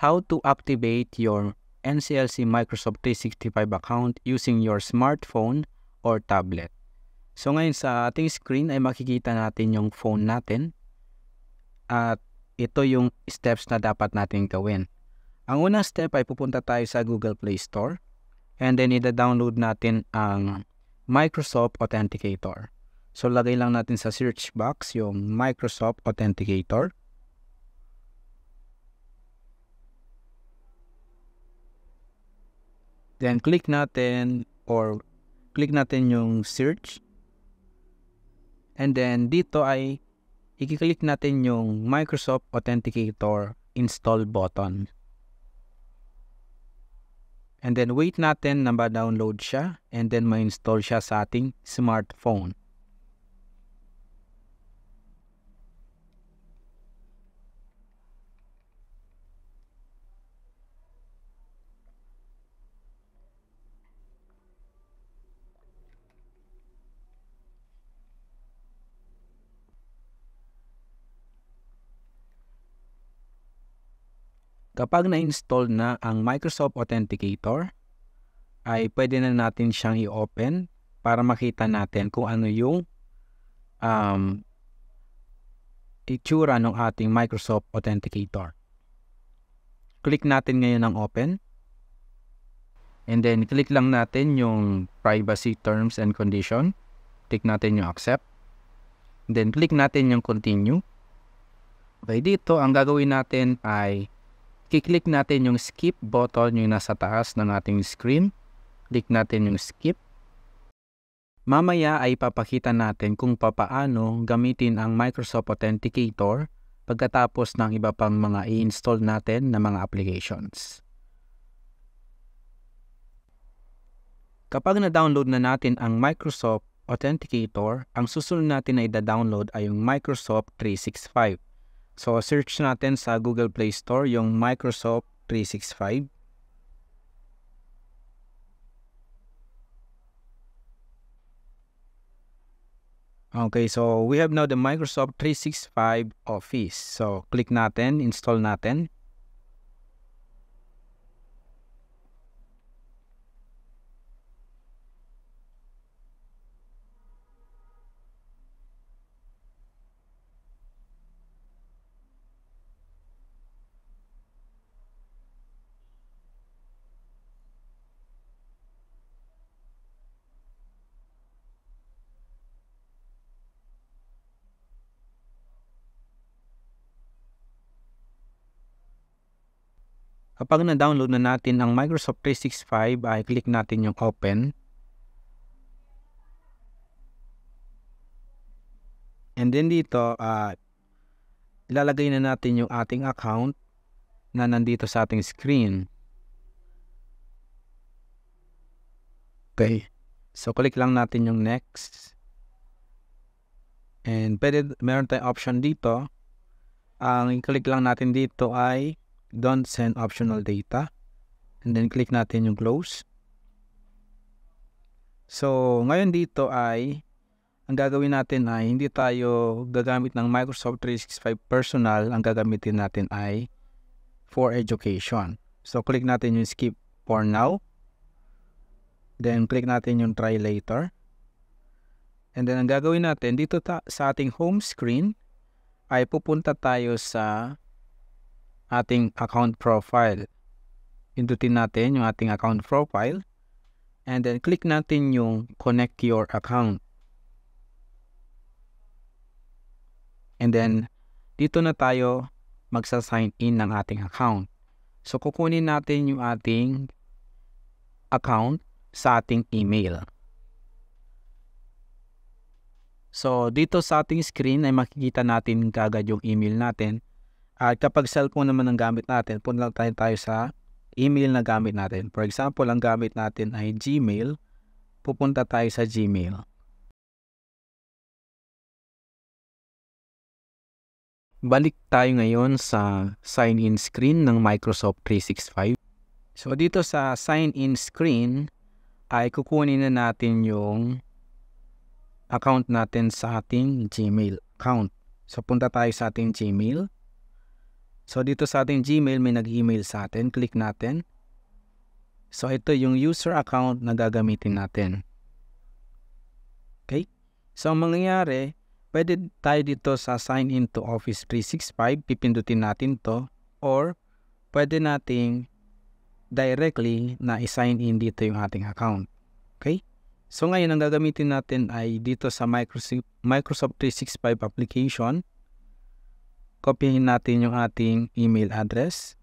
how to activate your NCLC Microsoft 365 account using your smartphone or tablet. So ngayon sa ating screen ay makikita natin yung phone natin at ito yung steps na dapat natin gawin. Ang unang step ay pupunta tayo sa Google Play Store and then ida-download natin ang Microsoft Authenticator. So lagay lang natin sa search box yung Microsoft Authenticator. Then click natin yung search. And then dito ay i-click natin yung Microsoft Authenticator install button. And then wait natin na ma-download siya and then ma-install siya sa ating smartphone. Kapag na-install na ang Microsoft Authenticator, ay pwede na natin siyang i-open para makita natin kung ano yung itsura ng ating Microsoft Authenticator. Click natin ngayon ang open. And then click lang natin yung privacy terms and condition. Click natin yung accept. Then click natin yung continue. Okay, dito ang gagawin natin ay kiklik natin yung skip button yung nasa taas ng ating screen. Click natin yung skip. Mamaya ay papakita natin kung papaano gamitin ang Microsoft Authenticator pagkatapos ng iba pang mga i-install natin na mga applications. Kapag na-download na natin ang Microsoft Authenticator, ang susunod natin na i-download ay yung Microsoft 365. So, search natin sa Google Play Store yung Microsoft 365. Okay, so we have now the Microsoft 365 Office. So, click natin, install natin. Kapag na-download na natin ang Microsoft 365, ay click natin yung open. And then dito, ilalagay na natin yung ating account na nandito sa ating screen. Okay. So, click lang natin yung next. And meron tayong option dito. Ang i-click lang natin dito ay don't send optional data. And then click natin yung close. So, ngayon dito ay ang gagawin natin ay hindi tayo gagamit ng Microsoft 365 Personal. Ang gagamitin natin ay for education. So, click natin yung skip for now. Then, click natin yung try later. And then, ang gagawin natin dito sa ating home screen ay pupunta tayo sa ating account profile. Pindutin natin yung ating account profile. And then, click natin yung connect your account. And then, dito na tayo magsa-sign in ng ating account. So, kukunin natin yung ating account sa ating email. So, dito sa ating screen ay makikita natin kaagad yung email natin. At kapag cellphone naman ang gamit natin, punta lang tayo sa email na gamit natin. For example, ang gamit natin ay Gmail. Pupunta tayo sa Gmail. Balik tayo ngayon sa sign-in screen ng Microsoft 365. So, dito sa sign-in screen ay kukunin na natin yung account natin sa ating Gmail account. So, punta tayo sa ating Gmail. So dito sa ating Gmail may nag-email sa atin, click natin. So ito yung user account na gagamitin natin. Okay? So ang mangyayari, pwede tayo dito sa sign in to Office 365, pipindutin natin to, or pwede nating directly na i-sign in dito yung ating account. Okay? So ngayon ang gagamitin natin ay dito sa Microsoft 365 application. Kopyahin natin yung ating email address.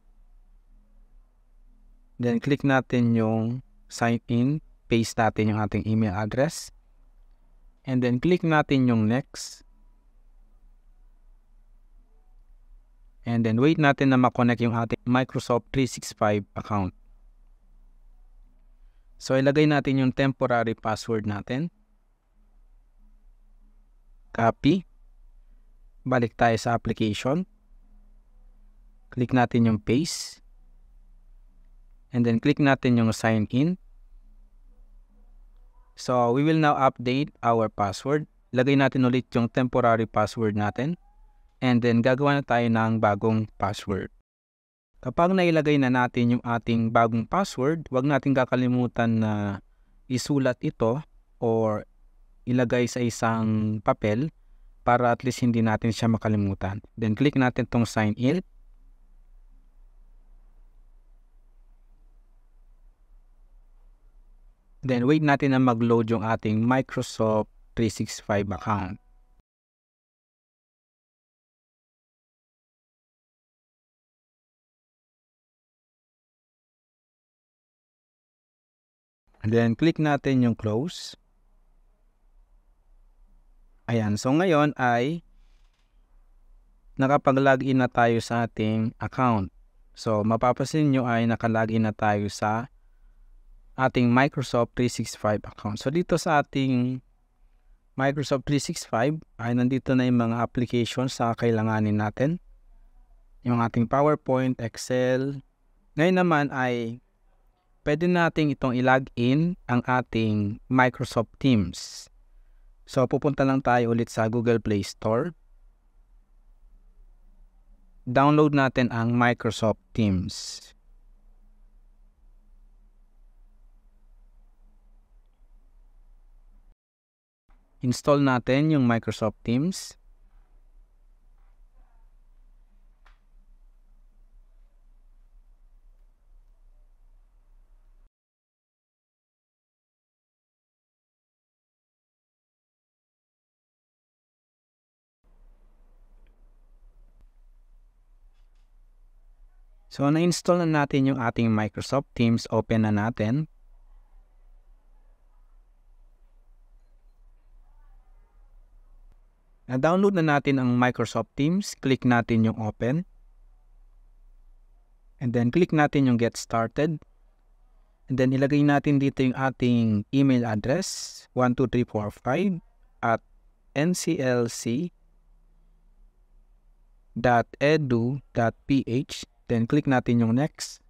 Then click natin yung sign in, paste natin yung ating email address. And then click natin yung next. And then wait natin na ma-connect yung ating Microsoft 365 account. So ilagay natin yung temporary password natin. Copy. Balik tayo sa application. Click natin yung paste. And then click natin yung sign in. So we will now update our password. Lagay natin ulit yung temporary password natin. And then gagawa na tayo ng bagong password. Kapag nailagay na natin yung ating bagong password, huwag natin kakalimutan na isulat ito or ilagay sa isang papel para at least hindi natin siya makalimutan. Then click natin tong sign in. Then wait natin na mag-load yung ating Microsoft 365 account. And then click natin yung close. Ayan, so ngayon ay nakapag-login na tayo sa ating account. So mapapansin nyo ay naka-login na tayo sa ating Microsoft 365 account. So dito sa ating Microsoft 365 ay nandito na yung mga applications na kailanganin natin. Yung ating PowerPoint, Excel. Ngayon naman ay pwede natin itong i-login ang ating Microsoft Teams. So pupunta lang tayo ulit sa Google Play Store. Download natin ang Microsoft Teams. Install natin yung Microsoft Teams. So na-install na natin yung ating Microsoft Teams. Open na natin. Na-download na natin ang Microsoft Teams. Click natin yung open. And then click natin yung get started. And then ilagay natin dito yung ating email address 12345 at nclc.edu.ph. Then click natin yung next.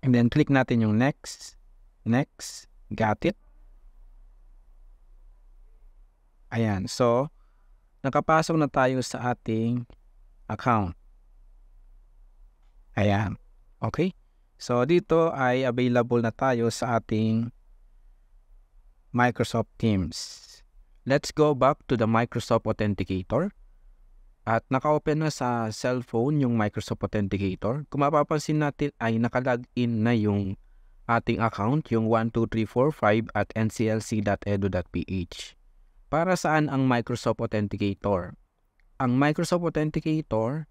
And then click natin yung next. Next. Got it. Ayan. So, nakapasok na tayo sa ating account. Ayan. Okay. So, dito ay available na tayo sa ating Microsoft Teams. Let's go back to the Microsoft Authenticator. At naka-open na sa cellphone yung Microsoft Authenticator. Kung mapapansin natin ay naka-login na yung ating account, yung 12345 at nclc.edu.ph. Para saan ang Microsoft Authenticator? Ang Microsoft Authenticator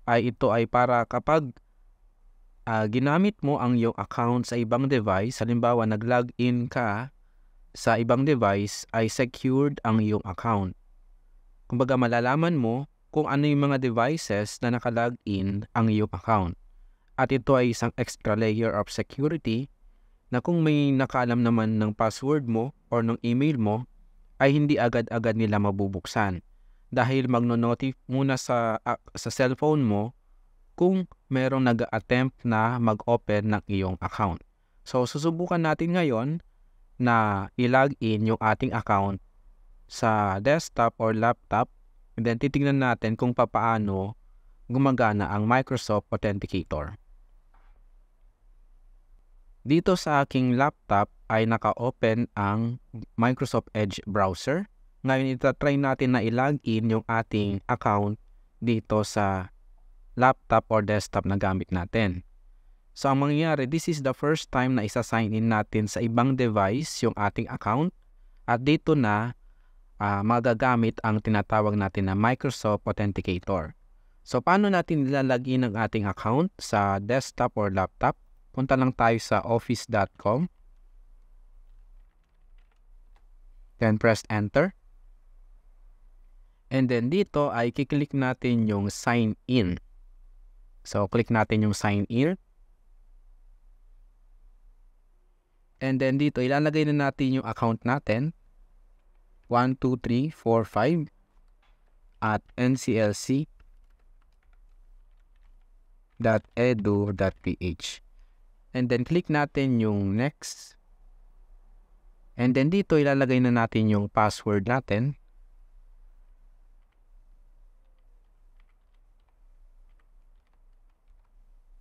ay ito ay para kapag ginamit mo ang iyong account sa ibang device, halimbawa nag-login ka sa ibang device, ay secured ang iyong account. Kumbaga malalaman mo kung ano yung mga devices na naka-login ang iyong account. At ito ay isang extra layer of security na kung may nakaalam naman ng password mo or ng email mo, ay hindi agad-agad nila mabubuksan. Dahil magno-notify muna sa cellphone mo kung merong nag-attempt na mag-open ng iyong account. So susubukan natin ngayon na i-login yung ating account sa desktop or laptop, and then titignan natin kung papaano gumagana ang Microsoft Authenticator. Dito sa aking laptop ay naka-open ang Microsoft Edge browser. Ngayon itatry natin na i-login yung ating account dito sa laptop or desktop na gamit natin. So ang mangyayari, this is the first time na isa-sign in natin sa ibang device yung ating account, at dito na magagamit ang tinatawag natin na Microsoft Authenticator. So paano natin nilalagin ang ating account sa desktop or laptop? Punta lang tayo sa office.com. Then press enter. And then dito ay kiklik natin yung sign in. So click natin yung sign in. And then dito ilalagay na natin yung account natin. 12345 at nclc.edu.ph. And then click natin yung next. And then dito ilalagay na natin yung password natin.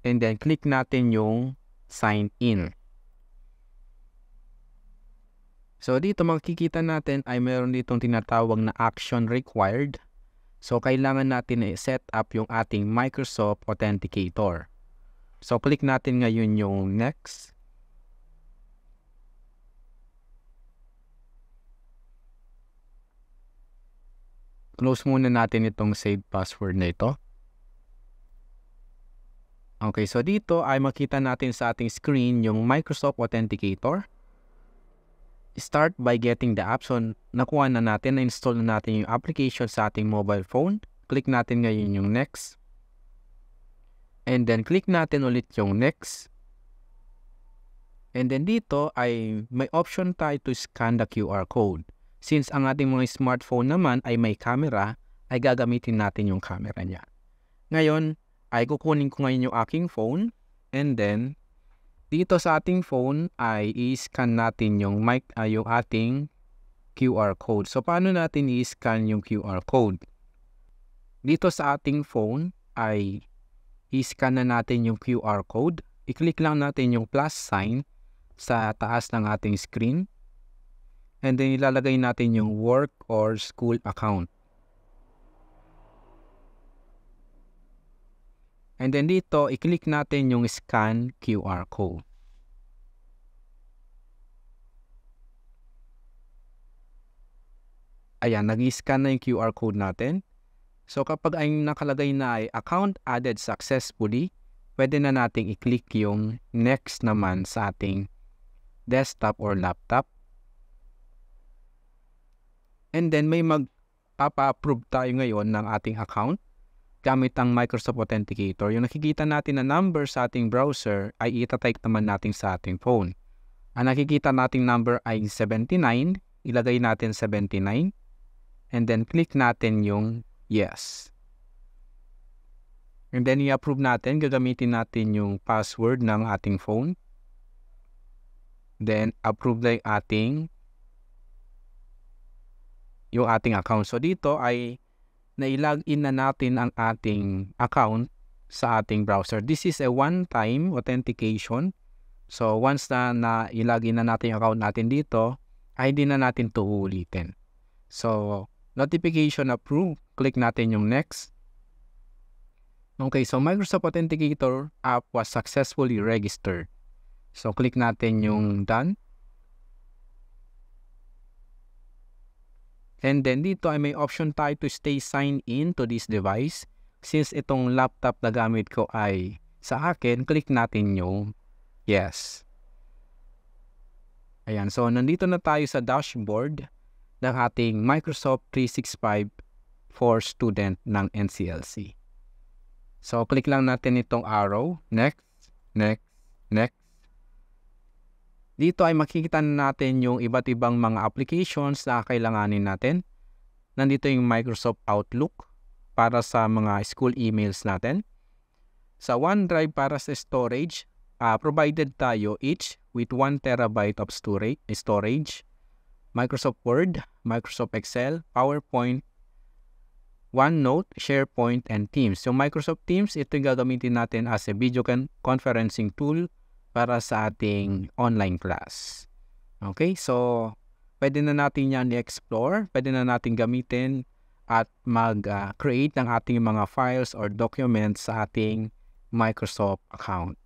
And then click natin yung sign in. So dito makikita natin ay meron ditong tinatawag na action required. So kailangan natin i-set up yung ating Microsoft Authenticator. So click natin ngayon yung next. Close muna natin itong save password na ito. Okay, so dito ay makita natin sa ating screen yung Microsoft Authenticator. Start by getting the app. So nakuha na natin, na-install na natin yung application sa ating mobile phone. Click natin ngayon yung next. And then click natin ulit yung next. And then dito ay may option tayo to scan the QR code. Since ang ating mga smartphone naman ay may camera, ay gagamitin natin yung camera niya. Ngayon ay kukunin ko ngayon yung aking phone, and then dito sa ating phone ay i-scan natin yung ating QR code. So paano natin i-scan yung QR code? Dito sa ating phone ay i-scan na natin yung QR code. I-click lang natin yung plus sign sa taas ng ating screen. And then ilalagay natin yung work or school account. And then dito, i-click natin yung scan QR code. Ayan, nag-scan na yung QR code natin. So kapag ay nakalagay na ay account added successfully, pwede na nating i-click yung next naman sa ating desktop or laptop. And then may magpapa-approve tayo ngayon ng ating account gamit ang Microsoft Authenticator. Yung nakikita natin na number sa ating browser ay itatype naman natin sa ating phone. Ang nakikita nating number ay 79, ilagay natin 79, and then click natin yung yes. And then i-approve natin, gagamitin natin yung password ng ating phone. Then approve na yung ating account. So dito ay na-login na natin ang ating account sa ating browser. This is a one-time authentication. So once na i-login na natin yung account natin dito, ay hindi na natin ito uulitin. So notification approved. Click natin yung next. Okay, so Microsoft Authenticator app was successfully registered. So click natin yung done. And then dito ay may option tayo to stay signed in to this device. Since itong laptop na gamit ko ay sa akin, click natin yung yes. Ayan, so nandito na tayo sa dashboard ng ating Microsoft 365 for student ng NCLC. So click lang natin itong arrow, next, next, next. Dito ay makikita natin yung iba't ibang mga applications na kailanganin natin. Nandito yung Microsoft Outlook para sa mga school emails natin. Sa OneDrive para sa storage, provided tayo each with 1 terabyte of storage. Microsoft Word, Microsoft Excel, PowerPoint, OneNote, SharePoint, and Teams. So Microsoft Teams, ito yung gagamitin natin as a video conferencing tool para sa ating online class. Okay, so pwede na natin yan i-explore, pwede na natin gamitin at mag-create ng ating mga files or documents sa ating Microsoft account.